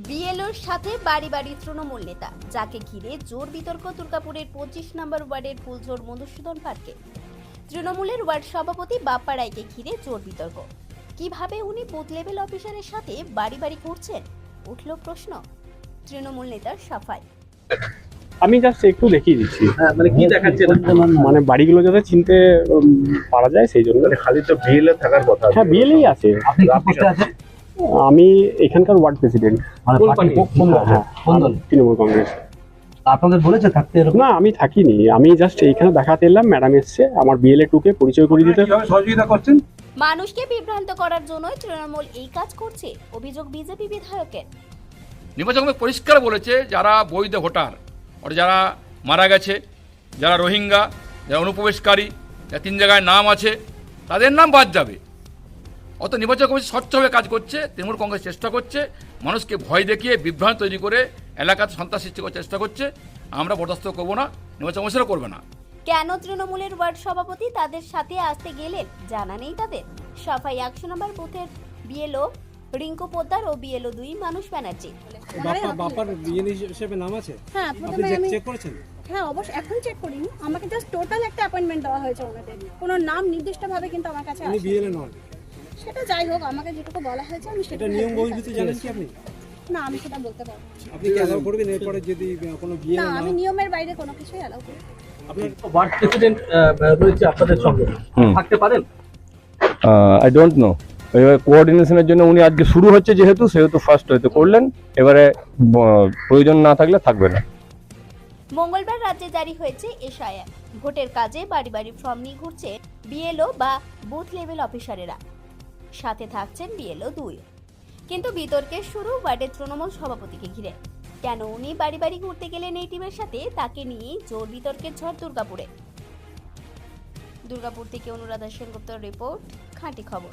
বিএলওর সাথে বাড়ি বাড়ি তৃণমূল নেতা, যাকে ঘিরে জোর বিতর্ক দুর্গাপুরের 25 নম্বর ওয়ার্ডের ফুলঝোর মধুসূদন পার্কে। তৃণমূলের ওয়ার্ড সভাপতি বাপ্পা রায়কে ঘিরে জোর বিতর্ক। কিভাবে উনি বুথ লেভেল অফিসারের সাথে বাড়ি বাড়ি ঘুরছেন, উঠল প্রশ্ন। তৃণমূল নেতার সাফাই, আমি জাস্ট একটু দেখিয়ে দিচ্ছি। মানে কি দেখাচ্ছেন? মানে বাড়িগুলো যাতে চিনতে পারা যায় সেই জন্য। খালি তো বিএলএ থাকার কথা। হ্যাঁ, বিএলই আছে। আপনি কি পোস্টে আছেন? আমি এখানকার ওয়ার্ড প্রেসিডেন্ট। মানে কোন পার্টি? পার্টি? কোন দল? হ্যাঁ, কোন দল? তৃণমূল কংগ্রেস। আপনাদের বলেছে থাকতে এরকম? না, আমি থাকিনি। আমি জাস্ট এইখানে দেখাতে এলাম, ম্যাডাম এসছে আমার বিএলএ টুকে পরিচয় করিয়ে দিতে। কিভাবে সহযোগিতা করছেন? মানুষকে বিভ্রান্ত করার জন্যই তৃণমূল এই কাজ করছে, অভিযোগ বিজেপি বিধায়কের। নির্বাচন কমিশন পরিষ্কার বলেছে, যারা বৈধ ভোটার, অর্থাৎ যারা মারা গেছে, যারা রোহিঙ্গা, যারা অনুপ্রবেশকারী, যারা 3 জায়গায় নাম আছে, তাদের নাম বাদ যাবে। অত নির্বাচন কমিশন স্বচ্ছভাবে কাজ করছে। তৃণমূল কংগ্রেস চেষ্টা করছে মানুষকে ভয় দেখিয়ে বিভ্রান্ত তৈরি করে এলাকাতে সন্ত্রাস সৃষ্টি করার চেষ্টা করছে। আমরা বরদাস্ত করবো না, নির্বাচন কমিশনও করবে না। কেন তৃণমূলের ওয়ার্ড সভাপতি তাদের সাথে আসতে গেলেন জানা নেই তাদের। সাফাই 100 নম্বর বুথের বিএলও রিঙ্কু পোদ্দার ও বিএলও 2 মানুষ ব্যানার্জি। বাপার বিএনএ হিসেবে নাম আছে? হ্যাঁ, আপনি প্রথমে আমি চেক করেছেন? হ্যাঁ অবশ্যই, এখন চেক করিনি। আমাকে জাস্ট টোটাল একটা অ্যাপয়েন্টমেন্ট দেওয়া হয়েছে ওনাদের, কোনো নাম নির্দিষ্টভাবে কিন্তু আমার কাছে উনি আসেনি। বিএলএ নন। সেটা যাই হোক, আমাকে যেটুকু বলা হয়েছে আমি সেটা এটা নিয়ম বহির্ভূত জানেন কি আপনি? না, আমি সেটা বলতে পারবো না। আপনি কি অ্যালাউ করবেন এরপরে যদি কোনো বিএলএ না, না? আমি নিয়মের বাইরে কোনো কিছুই অ্যালাউ করি না। আপনার ওয়ার্ড প্রেসিডেন্ট রয়েছে আপনাদের সঙ্গে, থাকতে পারেন? I don't know. এবার কোঅর্ডিনেশনের জন্য উনি আজকে শুরু হচ্ছে সেহেতু ফার্স্ট হয়তো করলেন। এবারে প্রয়োজন না থাকলে থাকবে না। মঙ্গলবার রাজ্যে জারি হয়েছে এসআইআর। ভোটের কাজে বাড়ি বাড়ি ফর্ম নিয়ে ঘুরছে বিএলও বা বুথ লেভেল অফিসারেরা, সাথে থাকছেন বিএলও 2। কিন্তু বিতর্কের শুরু ওয়ার্ডের তৃণমূল সভাপতিকে ঘিরে। কেন উনি বাড়ি বাড়ি ঘুরতে গেলেন এই টিমের সাথে, তাকে নিয়ে জোর বিতর্কের ঝড় দুর্গাপুরে। দুর্গাপুর থেকে অনুরাধা সেনগুপ্তর রিপোর্ট, খাঁটি খবর।